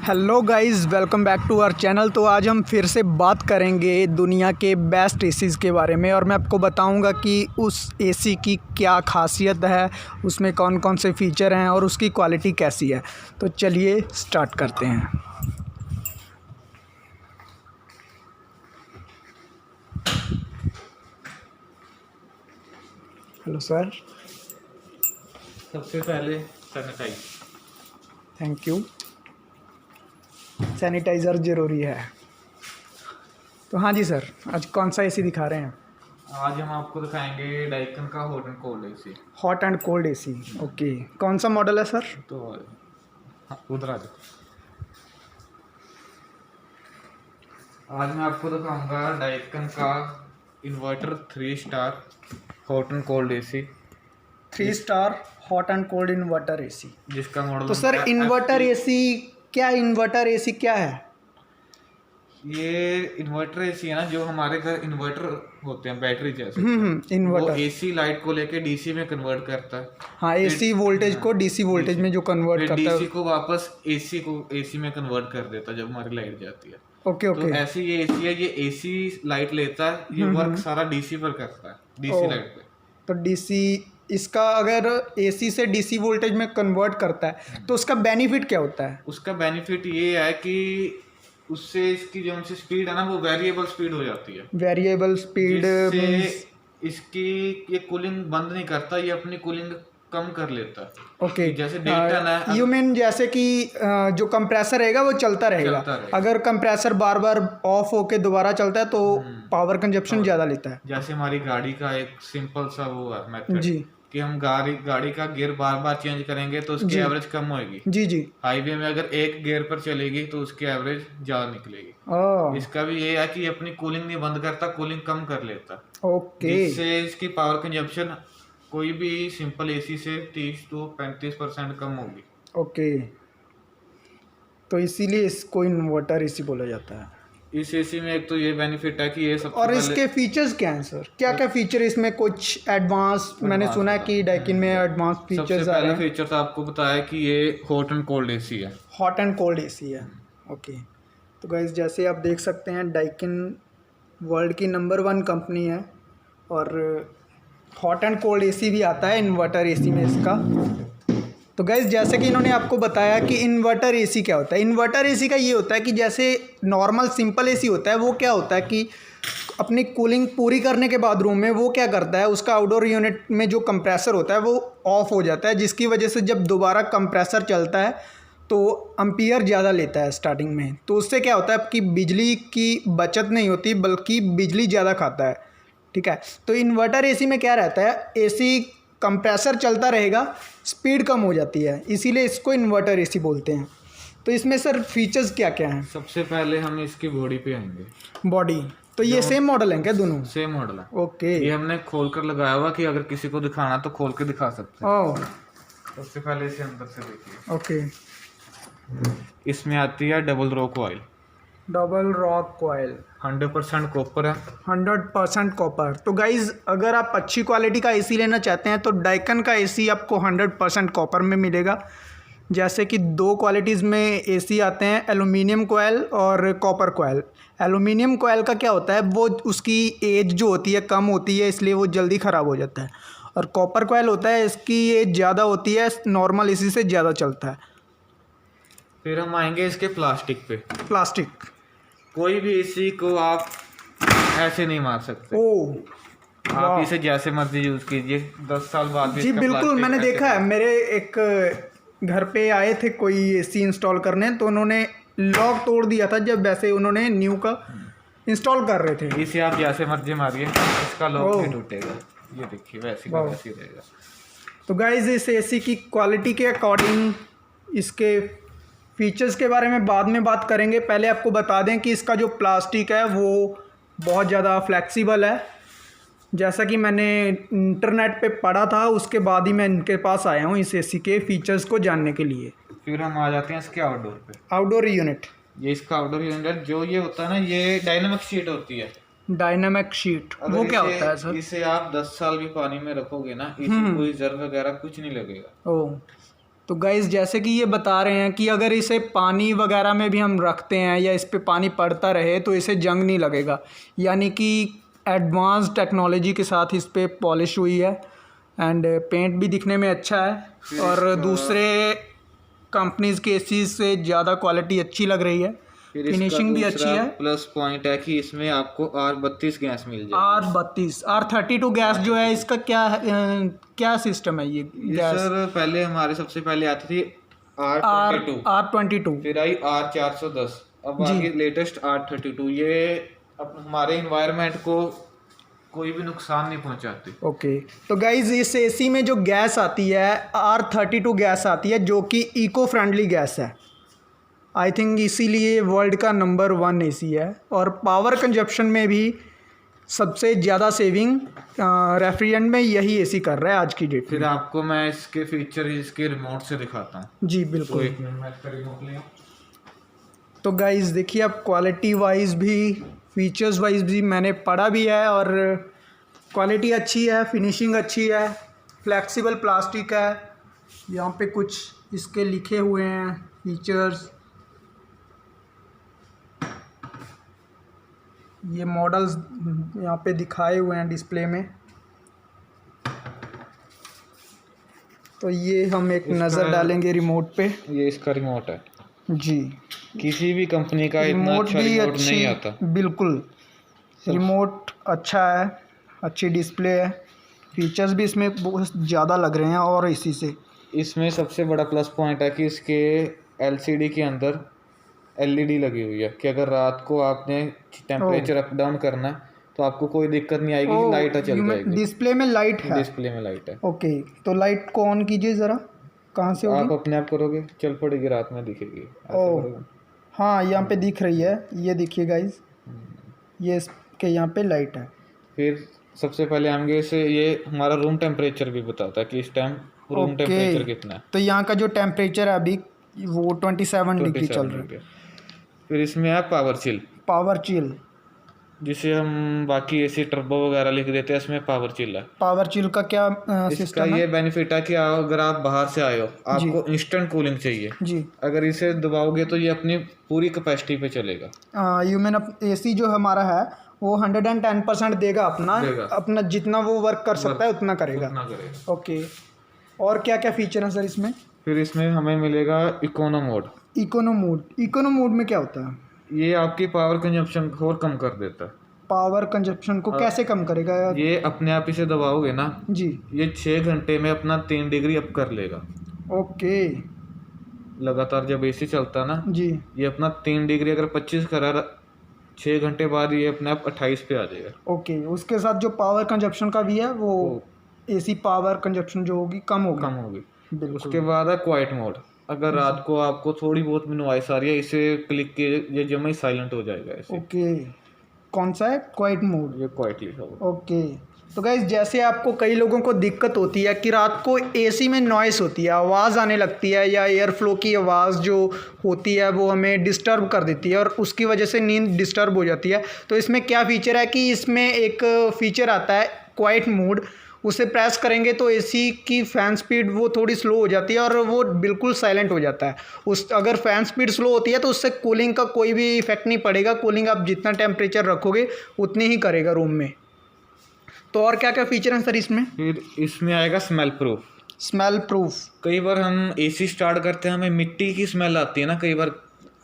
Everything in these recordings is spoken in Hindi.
Hello guys, welcome back to our channel. तो आज हम फिर से बात करेंगे दुनिया के बेस्ट एसीज़ के बारे में और मैं आपको बताऊंगा कि उस एसी की क्या खासियत है, उसमें कौन कौन से फ़ीचर हैं और उसकी क्वालिटी कैसी है। तो चलिए स्टार्ट करते हैं। Hello sir. सबसे पहले सैनिटाइज। Thank you. सैनिटाइज़र ज़रूरी है। तो हाँ जी सर, आज कौन सा एसी दिखा रहे हैं? आज हम आपको दिखाएंगे डाइकन का hot and cold AC. Hot and cold AC, okay. कौन सा मॉडल है सर? तो उधर आ जाओ। आज मैं आपको दिखाऊंगा डाइकन का inverter 3 star hot and cold AC. 3 star hot and cold inverter AC, जिसका मॉडल तो सर इन्वर्टर एसी क्या, इन्वर्टर एसी क्या है? ये इन्वर्टर एसी है ना, जो हमारे घर इन्वर्टर होते हैं बैटरी जैसे, इन्वर्टर। वो एसी लाइट को लेके डीसी में कन्वर्ट करता है। हाँ, एसी वोल्टेज को डीसी वोल्टेज में जो कन्वर्ट करता डीसी है। को वापस एसी में कन्वर्ट कर देता है जब हमारी लाइट जाती है। ओके तो ओके। ऐसे ये एसी है, ये एसी लाइट लेता है, ये वर्क सारा डीसी पर करता है, डीसी लाइट पे। तो डीसी, इसका अगर एसी से डीसी वोल्टेज में कन्वर्ट करता है तो उसका बेनिफिट क्या होता है? उसका बेनिफिट ये है कि उससे इसकी जो सी स्पीड है ना, वो वेरिएबल स्पीड हो जाती है। वेरिएबल स्पीड मींस इसकी ये कूलिंग बंद नहीं करता, ये अपनी कूलिंग कम कर लेता है। ओके। जैसे डेल्टन है, यू मीन जैसे कि जो कंप्रेसर रहेगा वो चलता रहेगा। अगर कंप्रेसर बार बार ऑफ होके दोबारा चलता है तो पावर कंजप्शन ज़्यादा लेता है। जैसे हमारी गाड़ी का एक सिंपल सा वो है मेथड जी, कि हम गाड़ी का गियर बार बार चेंज करेंगे तो उसकी एवरेज कम होएगी। जी जी। हाईवे में अगर एक गियर पर चलेगी तो उसकी एवरेज ज़्यादा निकलेगी। ओह इसका भी ये है कि अपनी कूलिंग नहीं बंद करता, कूलिंग कम कर लेता, ओके। जिससे इसकी पावर कंजप्शन कोई भी सिंपल एसी से 30 to 35% कम होगी। ओके, तो इसीलिए इसको इन्वर्टर एसी बोला जाता है। इस एसी में एक तो ये बेनिफिट है कि ये सबसे और पहले इसके फीचर्स क्या हैं सर? क्या क्या फीचर इसमें? कुछ एडवांस, मैंने सुना है कि डाइकिन में एडवांस सबसे फीचर्स आ रहे पहले हैं। फीचर तो आपको बताया कि ये हॉट एंड कोल्ड एसी है। हॉट एंड कोल्ड एसी है, ओके। तो गाइस, जैसे आप देख सकते हैं डाइकिन वर्ल्ड की नंबर 1 कंपनी है और हॉट एंड कोल्ड एसी भी आता है इन्वर्टर एसी में इसका। तो गाइस, जैसे कि इन्होंने आपको बताया कि इन्वर्टर एसी क्या होता है। इन्वर्टर एसी का ये होता है कि जैसे नॉर्मल सिंपल एसी होता है, वो क्या होता है कि अपनी कूलिंग पूरी करने के बाद रूम में वो क्या करता है, उसका आउटडोर यूनिट में जो कंप्रेसर होता है वो ऑफ हो जाता है, जिसकी वजह से जब दोबारा कंप्रेसर चलता है तो एम्पियर ज़्यादा लेता है स्टार्टिंग में। तो उससे क्या होता है कि बिजली की बचत नहीं होती बल्कि बिजली ज़्यादा खाता है, ठीक है। तो इन्वर्टर एसी में क्या रहता है, एसी कंप्रेसर चलता रहेगा, स्पीड कम हो जाती है, इसीलिए इसको इन्वर्टर एसी बोलते हैं। तो इसमें सर फीचर्स क्या क्या हैं? सबसे पहले हम इसकी बॉडी पे आएंगे। बॉडी, तो ये सेम मॉडल है क्या दोनों? सेम मॉडल है। ओके। ये हमने खोल कर लगाया हुआ कि अगर किसी को दिखाना तो खोल के दिखा सकते हैं। ओह सबसे पहले इसे अंदर से देखिए। ओके। इसमें आती है double row coil, double row coil, 100% copper है। 100% कॉपर। तो गाइज़, अगर आप अच्छी क्वालिटी का एसी लेना चाहते हैं तो डाइकन का एसी आपको 100% कॉपर में मिलेगा। जैसे कि 2 क्वालिटीज़ में एसी आते हैं, एलुमिनियम कॉइल और कॉपर कॉइल। एलुमिनियम कॉइल का क्या होता है, वो उसकी एज जो होती है कम होती है, इसलिए वो जल्दी ख़राब हो जाता है। और कॉपर कॉइल होता है, इसकी एज ज़्यादा होती है, नॉर्मल एसी से ज़्यादा चलता है। फिर हम आएंगे इसके प्लास्टिक पे। प्लास्टिक, कोई भी एसी को आप ऐसे नहीं मार सकते। ओह आप इसे जैसे मर्जी यूज कीजिए, 10 साल बाद भी जी इसका बिल्कुल, प्लास्टिक मैंने ऐसे देखा है। मेरे एक घर पे आए थे कोई एसी इंस्टॉल करने, तो उन्होंने लॉक तोड़ दिया था जब वैसे उन्होंने न्यू का इंस्टॉल कर रहे थे। इसे आप जैसे मर्जी मारिए, इसका लॉक ओह। नहीं टूटेगा। ये देखिए, वैसे का वैसे ही रहेगा। तो गाइज, इस एसी की क्वालिटी के अकॉर्डिंग इसके फीचर्स के बारे में बाद में बात करेंगे। पहले आपको बता दें कि इसका जो प्लास्टिक है वो बहुत ज़्यादा फ्लेक्सिबल है। जैसा कि मैंने इंटरनेट पे पढ़ा था, उसके बाद ही मैं इनके पास आया हूँ इस एसी के फीचर्स को जानने के लिए। फिर हम आ जाते हैं इसके आउटडोर पे। आउटडोर यूनिट, ये इसका आउटडोर यूनिट जो ये होता है ना, ये डायनामिक शीट होती है। डायनामिक शीट, वो क्या होता है सर? इसे आप 10 साल भी पानी में रखोगे ना, इसे कोई जर वगैरह कुछ नहीं लगेगा। ओह, तो गाइस जैसे कि ये बता रहे हैं कि अगर इसे पानी वगैरह में भी हम रखते हैं या इस पे पानी पड़ता रहे तो इसे जंग नहीं लगेगा, यानी कि एडवांस टेक्नोलॉजी के साथ इस पे पॉलिश हुई है एंड पेंट भी दिखने में अच्छा है और दूसरे कंपनीज़ के एसी से ज़्यादा क्वालिटी अच्छी लग रही है, फिनिशिंग भी अच्छी है। प्लस पॉइंट है कि इसमें आपको R32 गैस मिल जाएगी। R32 R32 गैस जो है इसका क्या सिस्टम है ये गैस? सर पहले हमारे सबसे पहले आती थी R22, फिर आई R410, अब आ गई लेटेस्ट R32। ये हमारे इन्वायरमेंट को कोई भी नुकसान नहीं पहुंचाती। ओके तो गाइज इस एसी में जो गैस आती है R32 गैस आती है जो कि इको फ्रेंडली गैस है। आई थिंक इसीलिए वर्ल्ड का नंबर 1 एसी है और पावर कंजप्शन में भी सबसे ज़्यादा सेविंग रेफ्रिजरेंट में यही एसी कर रहा है आज की डेट में। फिर आपको मैं इसके फीचर इसके रिमोट से दिखाता हूँ। जी बिल्कुल। तो एक मिनट में इसका रिमोट ले आऊं। तो गाइज देखिए अब क्वालिटी वाइज भी फीचर्स वाइज भी मैंने पढ़ा भी है और क्वालिटी अच्छी है, फिनिशिंग अच्छी है, फ्लेक्सिबल प्लास्टिक है। यहाँ पे कुछ इसके लिखे हुए हैं फीचर्स, ये मॉडल्स यहाँ पे दिखाए हुए हैं डिस्प्ले में। तो ये हम एक नज़र डालेंगे रिमोट पे। ये इसका रिमोट है जी, किसी भी कंपनी का इतना अच्छा रिमोट नहीं आता। बिल्कुल रिमोट अच्छा है, अच्छी डिस्प्ले है, फीचर्स भी इसमें बहुत ज़्यादा लग रहे हैं और इसी से इसमें सबसे बड़ा प्लस पॉइंट है कि इसके एलसीडी के अंदर एलईडी लगी हुई है कि अगर रात को आपने टेम्परेचर अप डाउन करना है तो आपको कोई दिक्कत नहीं आएगी, लाइट चल जाएगी। डिस्प्ले में लाइट है? डिस्प्ले में लाइट है। ओके तो लाइट को ऑन कीजिए ज़रा, कहाँ से होगी? आप अपने आप करोगे, चल पड़ेगी, रात में दिखेगी। ओह हाँ यहाँ पे दिख रही है, ये देखिए गाइज, ये इसके यहाँ पे लाइट है। फिर सबसे पहले आएंगे इसे, ये हमारा रूम टेम्परेचर भी बताता है कि इस टाइम रूम टेम्परेचर कितना है। तो यहाँ का जो टेम्परेचर है अभी वो 27 डिग्री चल रहा है। फिर इसमें है पावर चिल। पावर चिल जिसे हम बाकी एसी टर्बो वगैरह लिख देते हैं, इसमें पावर चिल है। पावर चिल का क्या इसका ये बेनिफिट है कि अगर आप बाहर से आए हो, आपको इंस्टेंट कूलिंग चाहिए जी, अगर इसे दबाओगे तो ये अपनी पूरी कैपेसिटी पे चलेगा। यू मीन एसी जो हमारा है वो 110% देगा अपना जितना वो वर्क कर सकता है उतना करेगा। ओके और क्या क्या फीचर है सर इसमें? फिर इसमें हमें मिलेगा इकोनो मोड। इकोनो मोड में क्या होता है? ये आपकी पावर कंजप्शन को और कम कर देता है। पावर कंजप्शन को कैसे कम करेगा? ये अपने आप इसे दबाओगे ना जी, ये 6 घंटे में अपना 3 डिग्री अप कर लेगा। ओके लगातार जब एसी चलता ना जी, ये अपना 3 डिग्री अगर 25 करा 6 घंटे बाद ये अपने आप 28 पे आ जाएगा। ओके उसके साथ जो पावर कंजप्शन का भी है वो एसी पावर कंजप्शन जो होगी कम होगी। उसके बाद है क्वाइट मोड। अगर रात को आपको थोड़ी बहुत भी नॉइस आ रही है, इसे क्लिक किए ये जमा ही साइलेंट हो जाएगा ऐसे। ओके कौन सा है? Quite mode. ये क्वाइट लिखा हुआ। ओके तो गाइस जैसे आपको कई लोगों को दिक्कत होती है कि रात को एसी में नॉइस होती है, आवाज़ आने लगती है या एयर फ्लो की आवाज़ जो होती है वो हमें डिस्टर्ब कर देती है और उसकी वजह से नींद डिस्टर्ब हो जाती है। तो इसमें क्या फ़ीचर है कि इसमें एक फ़ीचर आता है क्वाइट मोड, उसे प्रेस करेंगे तो एसी की फ़ैन स्पीड वो थोड़ी स्लो हो जाती है और वो बिल्कुल साइलेंट हो जाता है। अगर फ़ैन स्पीड स्लो होती है तो उससे कूलिंग का कोई भी इफेक्ट नहीं पड़ेगा, कूलिंग आप जितना टेम्परेचर रखोगे उतनी ही करेगा रूम में। तो और क्या क्या फीचर हैं सर इसमें? फिर इसमें आएगा स्मेल प्रूफ। कई बार हम एसी स्टार्ट करते हैं हमें मिट्टी की स्मेल आती है ना कई बार।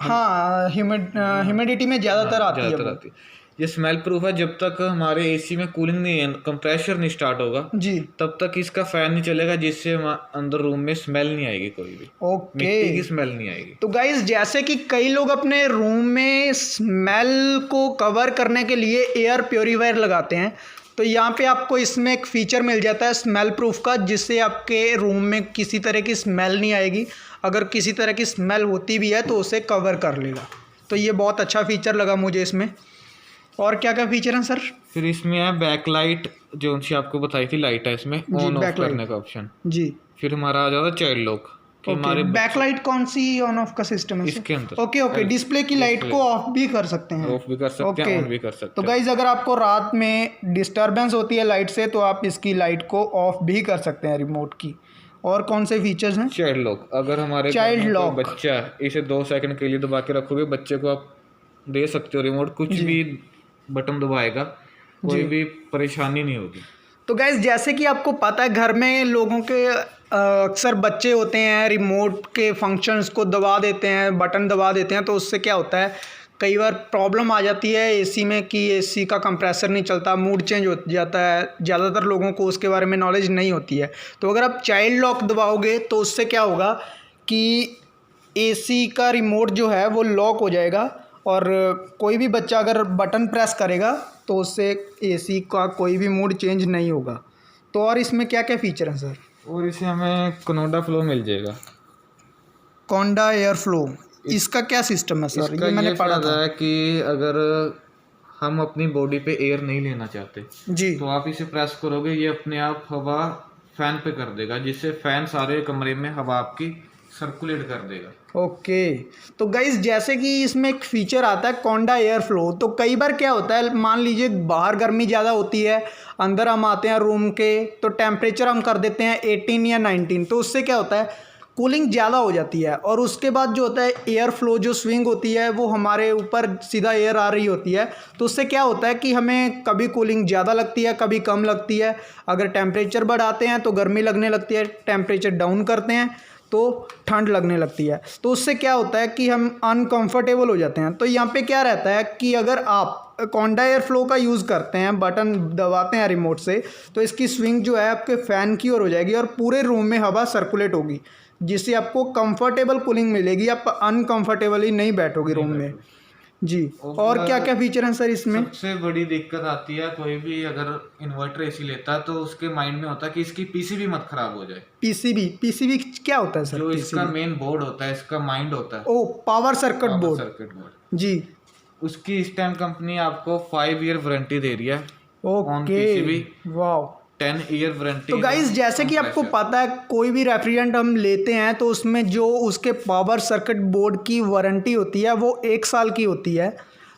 हाँ ह्यूमिडिटी में ज़्यादातर आती है। ये स्मेल प्रूफ है, जब तक हमारे एसी में कूलिंग नहीं कंप्रेशर नहीं स्टार्ट होगा जी तब तक इसका फैन नहीं चलेगा, जिससे अंदर रूम में स्मेल नहीं आएगी, कोई भी मिट्टी की स्मेल नहीं आएगी। तो गाइस जैसे कि कई लोग अपने रूम में स्मेल को कवर करने के लिए एयर प्योरीफायर लगाते हैं, तो यहाँ पे आपको इसमें एक फ़ीचर मिल जाता है स्मेल प्रूफ का, जिससे आपके रूम में किसी तरह की स्मेल नहीं आएगी। अगर किसी तरह की स्मेल होती भी है तो उसे कवर कर लेगा। तो ये बहुत अच्छा फ़ीचर लगा मुझे इसमें। और क्या क्या फीचर हैं सर? फिर इसमें है बैकलाइट, जो उनसे आपको बताई थी लाइट है इसमें ऑन ऑफ करने का ऑप्शन जी। फिर हमारा आ जाता है चाइल्ड लॉक। हमारे बैकलाइट कौन सी ऑन ऑफ का सिस्टम है इसके अंदर? ओके डिस्प्ले की लाइट को ऑफ भी कर सकते हैं, ऑफ भी कर सकते हैं, ऑन भी कर सकते हैं। तो गाइज अगर आपको रात में डिस्टर्बेंस होती है लाइट से तो आप इसकी लाइट को ऑफ भी कर सकते हैं रिमोट की। और कौन से फीचर्स हैं? चाइल्ड लॉक, अगर हमारे Child घर में कोई lock। बच्चा है, इसे 2 सेकंड के लिए दबा के रखोगे, बच्चे को आप दे सकते हो रिमोट, कुछ भी बटन दबाएगा, कोई भी परेशानी नहीं होगी। तो गाइज जैसे कि आपको पता है घर में लोगों के अक्सर बच्चे होते हैं, रिमोट के फंक्शंस को दबा देते हैं, बटन दबा देते हैं, तो उससे क्या होता है कई बार प्रॉब्लम आ जाती है एसी में कि एसी का कंप्रेसर नहीं चलता, मूड चेंज हो जाता है। ज़्यादातर लोगों को उसके बारे में नॉलेज नहीं होती है। तो अगर आप चाइल्ड लॉक दबाओगे तो उससे क्या होगा कि एसी का रिमोट जो है वो लॉक हो जाएगा और कोई भी बच्चा अगर बटन प्रेस करेगा तो उससे एसी का कोई भी मूड चेंज नहीं होगा। तो और इसमें क्या क्या फ़ीचर हैं सर? और इसे हमें कनोडा फ्लो मिल जाएगा, कोंडा एयर फ्लो, इसका क्या सिस्टम है सर? इसका ये मैंने पढ़ा फायदा था है कि अगर हम अपनी बॉडी पे एयर नहीं लेना चाहते जी। तो आप इसे प्रेस करोगे, ये अपने आप हवा फैन पे कर देगा, जिससे फैन सारे कमरे में हवा आपकी सर्कुलेट कर देगा। ओके। तो गाइज जैसे कि इसमें एक फ़ीचर आता है कोंडा एयर फ्लो, तो कई बार क्या होता है मान लीजिए बाहर गर्मी ज़्यादा होती है, अंदर हम आते हैं रूम के तो टेम्परेचर हम कर देते हैं 18 या 19, तो उससे क्या होता है कूलिंग ज़्यादा हो जाती है और उसके बाद जो होता है एयर फ्लो जो स्विंग होती है वो हमारे ऊपर सीधा एयर आ रही होती है, तो उससे क्या होता है कि हमें कभी कूलिंग ज़्यादा लगती है, कभी कम लगती है। अगर टेम्परेचर बढ़ाते हैं तो गर्मी लगने लगती है, टेम्परेचर डाउन करते हैं तो ठंड लगने लगती है। तो उससे क्या होता है कि हम अनकंफर्टेबल हो जाते हैं। तो यहाँ पे क्या रहता है कि अगर आप कोंडा एयर फ्लो का यूज़ करते हैं, बटन दबाते हैं रिमोट से, तो इसकी स्विंग जो है आपके फ़ैन की ओर हो जाएगी और पूरे रूम में हवा सर्कुलेट होगी, जिससे आपको कंफर्टेबल कूलिंग मिलेगी, आप अनकंफर्टेबली नहीं बैठोगे रूम में जी। और क्या क्या फीचर हैं सर इसमें? सबसे बड़ी दिक्कत आती है कोई भी अगर इन्वर्टर एसी लेता है तो उसके माइंड में होता है कि इसकी पीसीबी मत खराब हो जाए। पीसीबी क्या होता है सर? जो इसका मेन बोर्ड होता है, इसका माइंड होता है, ओ power circuit board. Circuit board जी। उसकी इस टाइम कंपनी आपको 5 ईयर वारंटी दे रही है on okay PCB, wow. 10 year warranty. तो गाइस जैसे कि आपको पता है कोई भी रेफ्रिजरेंट हम लेते हैं तो उसमें जो उसके पावर सर्किट बोर्ड की वारंटी होती है वो 1 साल की होती है।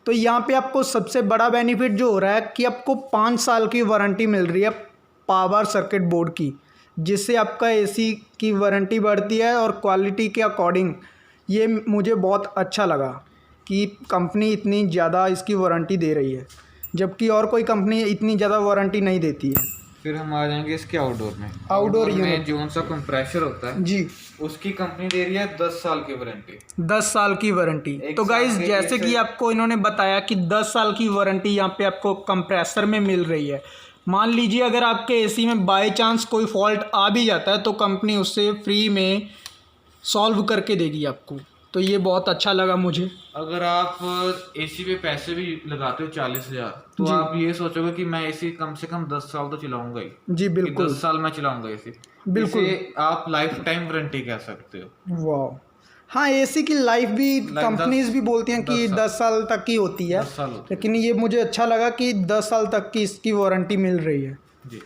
तो यहाँ पे आपको सबसे बड़ा बेनिफिट जो हो रहा है कि आपको 5 साल की वारंटी मिल रही है पावर सर्किट बोर्ड की, जिससे आपका एसी की वारंटी बढ़ती है और क्वालिटी के अकॉर्डिंग ये मुझे बहुत अच्छा लगा कि कंपनी इतनी ज़्यादा इसकी वारंटी दे रही है, जबकि और कोई कंपनी इतनी ज़्यादा वारंटी नहीं देती है। फिर हम आ जाएंगे इसके आउटडोर में। आउटडोर में जो सा कंप्रेसर होता है जी, उसकी कंपनी दे रही है 10 साल की वारंटी। 10 साल की वारंटी। तो गाइज जैसे कि आपको इन्होंने बताया कि 10 साल की वारंटी यहाँ पे आपको कंप्रेसर में मिल रही है। मान लीजिए अगर आपके एसी में बाय चांस कोई फॉल्ट आ भी जाता है तो कंपनी उससे फ्री में सॉल्व करके देगी आपको, तो ये बहुत अच्छा लगा मुझे। अगर आप एसी पे पैसे भी लगाते हो 40,000 तो आप ये सोचोगे कि मैं एसी कम से कम 10 साल तो चलाऊंगा ही। जी बिल्कुल, 10 साल मैं चलाऊंगा एसी, बिल्कुल आप लाइफ टाइम वारंटी कह सकते हो। वाह। हाँ, एसी की लाइफ भी कंपनीज भी बोलती हैं कि 10 साल तक की होती है, 10 साल होती लेकिन ये मुझे अच्छा लगा कि 10 साल तक की इसकी वारंटी मिल रही है जी।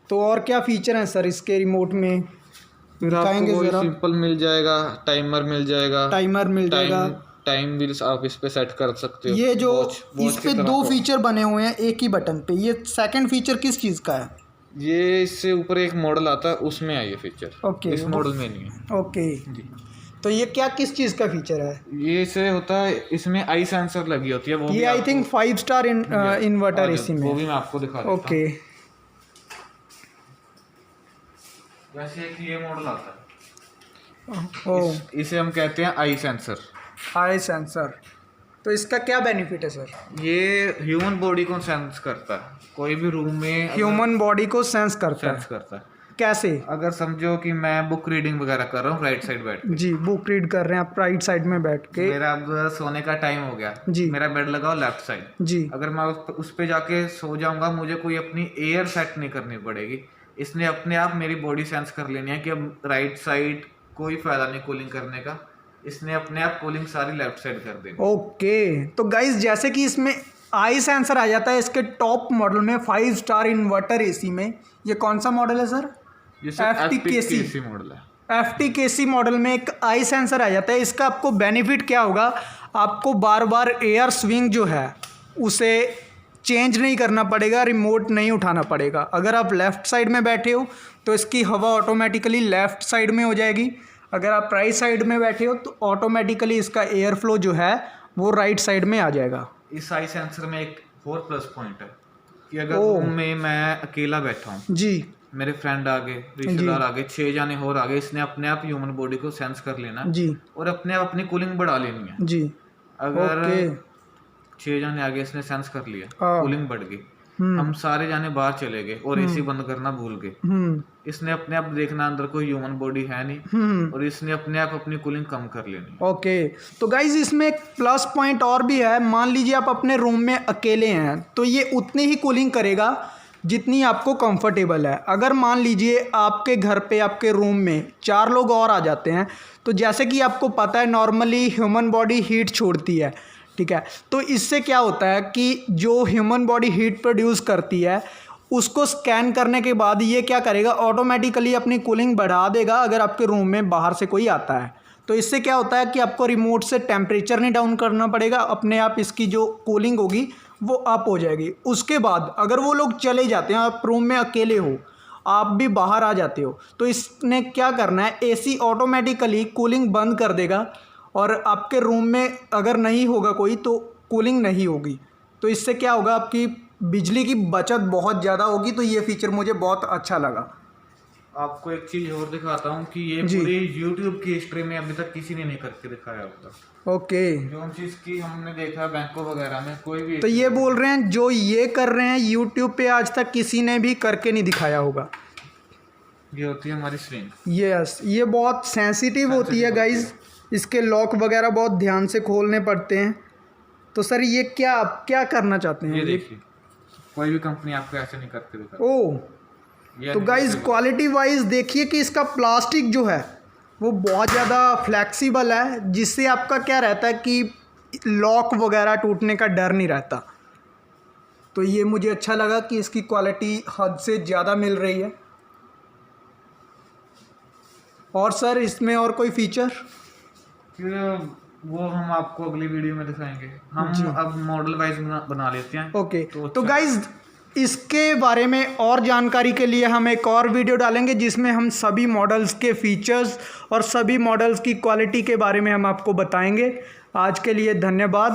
तो और क्या फीचर हैं सर इसके रिमोट में? दिखाएंगे जरा। सिंपल मिल जाएगा, टाइमर मिल जाएगा, टाइम भी आप इस पे सेट कर सकते हो। ये जो इस पे 2 फीचर बने हुए हैं एक ही बटन पे, ये सेकंड फीचर किस चीज़ का है? ये इससे ऊपर एक मॉडल आता है उसमें है ये फीचर। ओके, इस मॉडल में नहीं है। ओके जी। तो ये क्या किस चीज़ का फीचर है? ये इससे होता है, इसमें आई सेंसर लगी होती है, वो ये I think 5 star inverter AC में, वो भी मैं आपको दिखा देता हूं। ओके। वैसे एक ये मॉडल आता ओ है, इसे हम कहते हैं आई सेंसर। आई सेंसर, तो इसका क्या बेनिफिट है सर? ये ह्यूमन बॉडी को सेंस करता है, कोई भी रूम में ह्यूमन बॉडी को सेंस करता है। कैसे? अगर समझो कि मैं बुक रीडिंग वगैरह कर रहा हूँ राइट साइड बैठ के। जी, बुक रीड कर रहे हैं आप राइट साइड में बैठ के। मेरा अब सोने का टाइम हो गया जी, मेरा बेड लगाओ लेफ्ट साइड जी। अगर मैं उस पे जाके सो जाऊंगा, मुझे कोई अपनी एयर सेट नहीं करनी पड़ेगी, इसने अपने आप मेरी बॉडी सेंस कर लेनी है कि अब राइट साइड कोई फायदा नहीं कूलिंग करने का, इसने अपने आप कूलिंग सारी लेफ्ट साइड कर देनी। ओके, तो गाइस जैसे कि इसमें आई सेंसर आ जाता है इसके टॉप मॉडल में 5 स्टार इन्वर्टर एसी में। ये कौन सा मॉडल है सर? FTKC मॉडल है। FTKC मॉडल में एक आई सेंसर आ जाता है। इसका आपको बेनिफिट क्या होगा? आपको बार बार एयर स्विंग जो है उसे चेंज नहीं करना पड़ेगा, रिमोट नहीं उठाना पड़ेगा। अगर आप लेफ़्ट साइड में बैठे हो तो इसकी हवा ऑटोमेटिकली लेफ़्ट साइड में हो जाएगी, अगर आप राइट साइड में बैठे हो तो ऑटोमेटिकली इसका एयर फ्लो जो है वो राइट साइड में आ जाएगा। इस आई सेंसर में एक और प्लस पॉइंट है कि अगर रूम में मैं अकेला बैठा हूँ जी, मेरे फ्रेंड आगे, रिश्तेदार आगे, 6 जाने और आगे, इसने अपने आप ह्यूमन बॉडी को सेंस कर लेना है जी, और अपने आप अपनी कूलिंग बढ़ा लेनी है। जी, अगर ओके, 6 जाने आगे इसने सेंस कर लिया, हाँ, कूलिंग बढ़ गई, हम सारे जाने बाहर चले गए और एसी बंद करना भूल गए, इसने अपने आप देखना अंदर कोई ह्यूमन बॉडी है नहीं और इसने अपने आप अपनी कूलिंग कम कर लेनी। ओके। तो गाइज इसमें एक प्लस पॉइंट और भी है, मान लीजिए आप अपने रूम में अकेले हैं तो ये उतनी ही कूलिंग करेगा जितनी आपको कंफर्टेबल है। अगर मान लीजिए आपके घर पे, आपके रूम में 4 लोग और आ जाते हैं तो जैसे कि आपको पता है नॉर्मली ह्यूमन बॉडी हीट छोड़ती है, ठीक है। तो इससे क्या होता है कि जो ह्यूमन बॉडी हीट प्रोड्यूस करती है उसको स्कैन करने के बाद ये क्या करेगा, ऑटोमेटिकली अपनी कूलिंग बढ़ा देगा अगर आपके रूम में बाहर से कोई आता है। तो इससे क्या होता है कि आपको रिमोट से टेम्परेचर नहीं डाउन करना पड़ेगा, अपने आप इसकी जो कूलिंग होगी वो अप हो जाएगी। उसके बाद अगर वो लोग चले जाते हैं, आप रूम में अकेले हो, आप भी बाहर आ जाते हो, तो इसने क्या करना है, एसी ऑटोमेटिकली कूलिंग बंद कर देगा और आपके रूम में अगर नहीं होगा कोई तो कूलिंग नहीं होगी। तो इससे क्या होगा, आपकी बिजली की बचत बहुत ज़्यादा होगी। तो ये फीचर मुझे बहुत अच्छा लगा। आपको एक चीज और दिखाता हूँ कि ये पूरी YouTube की हिस्ट्री में अभी तक किसी ने नहीं करके दिखाया होगा। ओके, जो चीज की हमने देखा बैंकों वगैरह में कोई भी, तो ये बोल रहे हैं जो ये कर रहे हैं YouTube पे आज तक किसी ने भी करके नहीं दिखाया होगा। ये होती है हमारी स्विंग। यस, ये बहुत सेंसिटिव होती है गाइज, इसके लॉक वगैरह बहुत ध्यान से खोलने पड़ते हैं। तो सर ये क्या क्या करना चाहते हैं? ये देखिए कोई भी कंपनी आपको ऐसे नहीं करके दिखा। ओह, तो गाइज क्वालिटी वाइज देखिए कि इसका प्लास्टिक जो है वो बहुत ज़्यादा फ्लेक्सिबल है, जिससे आपका क्या रहता है कि लॉक वगैरह टूटने का डर नहीं रहता। तो ये मुझे अच्छा लगा कि इसकी क्वालिटी हद से ज़्यादा मिल रही है। और सर इसमें और कोई फीचर? वो हम आपको अगली वीडियो में दिखाएंगे। हम अब मॉडल वाइज बना लेते हैं। ओके, तो गाइज इसके बारे में और जानकारी के लिए हम एक और वीडियो डालेंगे जिसमें हम सभी मॉडल्स के फीचर्स और सभी मॉडल्स की क्वालिटी के बारे में हम आपको बताएंगे। आज के लिए धन्यवाद।